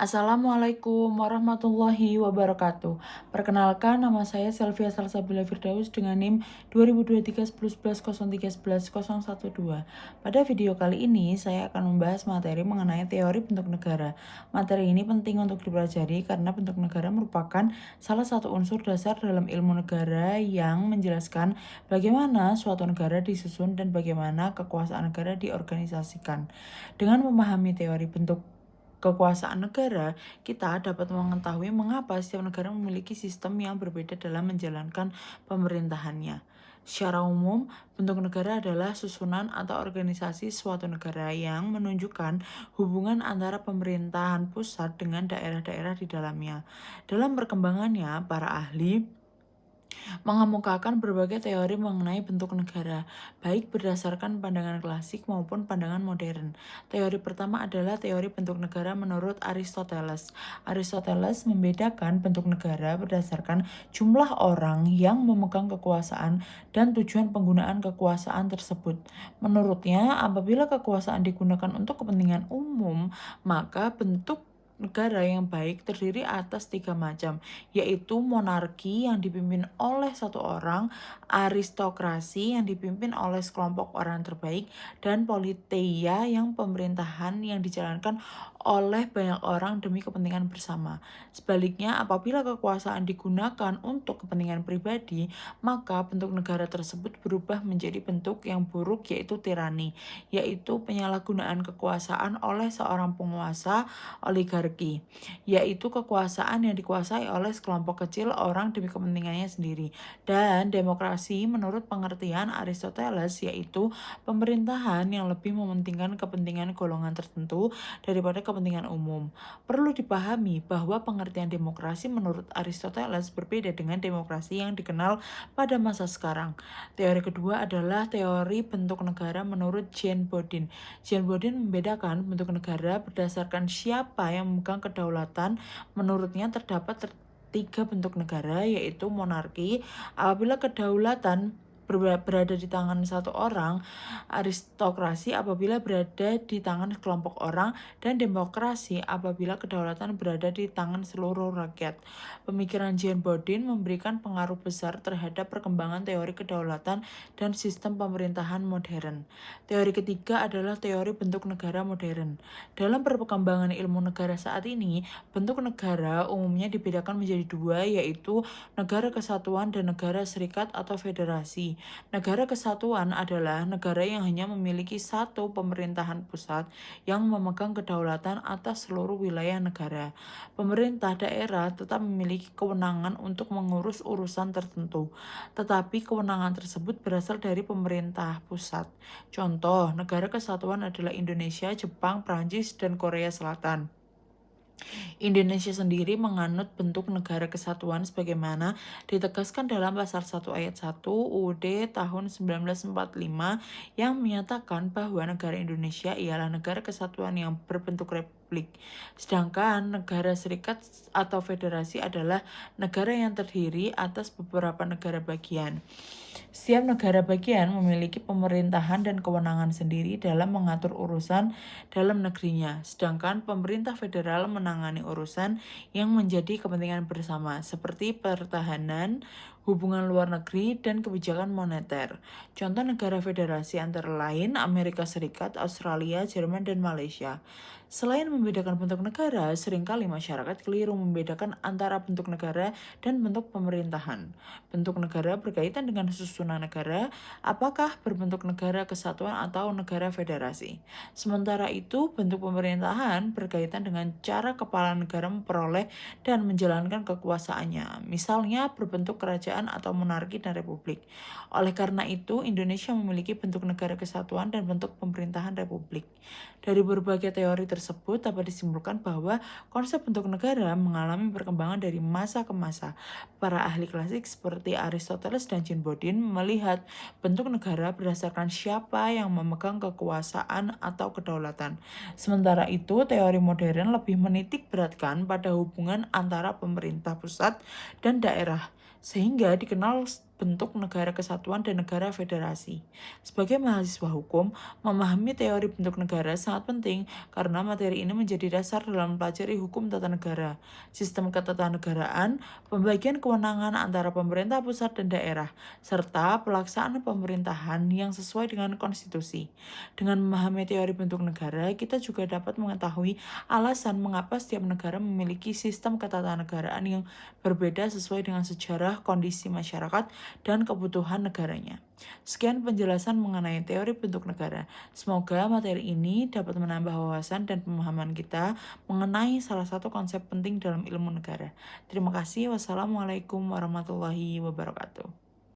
Assalamualaikum warahmatullahi wabarakatuh. Perkenalkan, nama saya Selvia Salsabila Firdaus dengan NIM 2023-11-03-11-012. Pada video kali ini, saya akan membahas materi mengenai teori bentuk negara. Materi ini penting untuk dipelajari karena bentuk negara merupakan salah satu unsur dasar dalam ilmu negara yang menjelaskan bagaimana suatu negara disusun dan bagaimana kekuasaan negara diorganisasikan. Dengan memahami teori bentuk kekuasaan negara, kita dapat mengetahui mengapa setiap negara memiliki sistem yang berbeda dalam menjalankan pemerintahannya. Secara umum, bentuk negara adalah susunan atau organisasi suatu negara yang menunjukkan hubungan antara pemerintahan pusat dengan daerah-daerah di dalamnya. Dalam perkembangannya, para ahli mengemukakan berbagai teori mengenai bentuk negara, baik berdasarkan pandangan klasik maupun pandangan modern. Teori pertama adalah teori bentuk negara menurut Aristoteles. Aristoteles membedakan bentuk negara berdasarkan jumlah orang yang memegang kekuasaan dan tujuan penggunaan kekuasaan tersebut. Menurutnya, apabila kekuasaan digunakan untuk kepentingan umum, maka bentuk negara yang baik terdiri atas 3 macam, yaitu monarki yang dipimpin oleh satu orang, aristokrasi yang dipimpin oleh sekelompok orang terbaik, dan politeia yang pemerintahan yang dijalankan oleh banyak orang demi kepentingan bersama. Sebaliknya, apabila kekuasaan digunakan untuk kepentingan pribadi, maka bentuk negara tersebut berubah menjadi bentuk yang buruk, yaitu tirani, yaitu penyalahgunaan kekuasaan oleh seorang penguasa, oligarki, yaitu kekuasaan yang dikuasai oleh sekelompok kecil orang demi kepentingannya sendiri. Dan demokrasi menurut pengertian Aristoteles yaitu pemerintahan yang lebih mementingkan kepentingan golongan tertentu daripada kepentingan umum. Perlu dipahami bahwa pengertian demokrasi menurut Aristoteles berbeda dengan demokrasi yang dikenal pada masa sekarang. Teori kedua adalah teori bentuk negara menurut Jean Bodin. Jean Bodin membedakan bentuk negara berdasarkan siapa yang memegang kedaulatan. Menurutnya terdapat tiga bentuk negara, yaitu monarki apabila kedaulatan berada di tangan satu orang, aristokrasi apabila berada di tangan kelompok orang, dan demokrasi apabila kedaulatan berada di tangan seluruh rakyat. Pemikiran Jean Bodin memberikan pengaruh besar terhadap perkembangan teori kedaulatan dan sistem pemerintahan modern. Teori ketiga adalah teori bentuk negara modern. Dalam perkembangan ilmu negara saat ini, bentuk negara umumnya dibedakan menjadi dua, yaitu negara kesatuan dan negara serikat atau federasi. Negara kesatuan adalah negara yang hanya memiliki satu pemerintahan pusat yang memegang kedaulatan atas seluruh wilayah negara. Pemerintah daerah tetap memiliki kewenangan untuk mengurus urusan tertentu, tetapi kewenangan tersebut berasal dari pemerintah pusat. Contoh, negara kesatuan adalah Indonesia, Jepang, Prancis, dan Korea Selatan. Indonesia sendiri menganut bentuk negara kesatuan sebagaimana ditegaskan dalam pasal 1 ayat 1 UUD tahun 1945 yang menyatakan bahwa negara Indonesia ialah negara kesatuan yang berbentuk republik. Sedangkan negara serikat atau federasi adalah negara yang terdiri atas beberapa negara bagian. Setiap negara bagian memiliki pemerintahan dan kewenangan sendiri dalam mengatur urusan dalam negerinya, sedangkan pemerintah federal menangani urusan yang menjadi kepentingan bersama, seperti pertahanan, hubungan luar negeri, dan kebijakan moneter. Contoh negara federasi antara lain Amerika Serikat, Australia, Jerman, dan Malaysia. Selain membedakan bentuk negara, seringkali masyarakat keliru membedakan antara bentuk negara dan bentuk pemerintahan. Bentuk negara berkaitan dengan susunan negara, apakah berbentuk negara kesatuan atau negara federasi. Sementara itu, bentuk pemerintahan berkaitan dengan cara kepala negara memperoleh dan menjalankan kekuasaannya, misalnya berbentuk kerajaan atau monarki dan republik. Oleh karena itu, Indonesia memiliki bentuk negara kesatuan dan bentuk pemerintahan republik. Dari berbagai teori tersebut dapat disimpulkan bahwa konsep bentuk negara mengalami perkembangan dari masa ke masa. Para ahli klasik seperti Aristoteles dan Jean Bodin melihat bentuk negara berdasarkan siapa yang memegang kekuasaan atau kedaulatan. Sementara itu, teori modern lebih menitik beratkan pada hubungan antara pemerintah pusat dan daerah, sehingga dikenal bentuk negara kesatuan dan negara federasi. Sebagai mahasiswa hukum, memahami teori bentuk negara sangat penting karena materi ini menjadi dasar dalam mempelajari hukum tata negara, sistem ketatanegaraan, pembagian kewenangan antara pemerintah pusat dan daerah, serta pelaksanaan pemerintahan yang sesuai dengan konstitusi. Dengan memahami teori bentuk negara, kita juga dapat mengetahui alasan mengapa setiap negara memiliki sistem ketatanegaraan yang berbeda sesuai dengan sejarah, kondisi masyarakat, dan kebutuhan negaranya. Sekian penjelasan mengenai teori bentuk negara. Semoga materi ini dapat menambah wawasan dan pemahaman kita mengenai salah satu konsep penting dalam ilmu negara. Terima kasih. Wassalamualaikum warahmatullahi wabarakatuh.